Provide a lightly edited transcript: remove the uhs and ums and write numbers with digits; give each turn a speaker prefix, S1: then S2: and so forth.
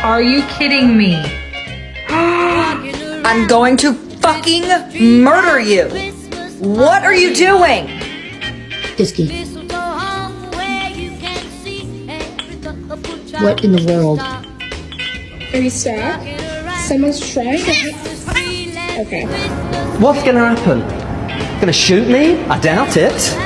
S1: Are you kidding me?
S2: I'm going to fucking murder you. What are you doing?
S3: Iski. What in the world?
S4: Are you stuck? Someone's trying to... Okay.
S5: What's gonna happen? Gonna shoot me? I doubt it.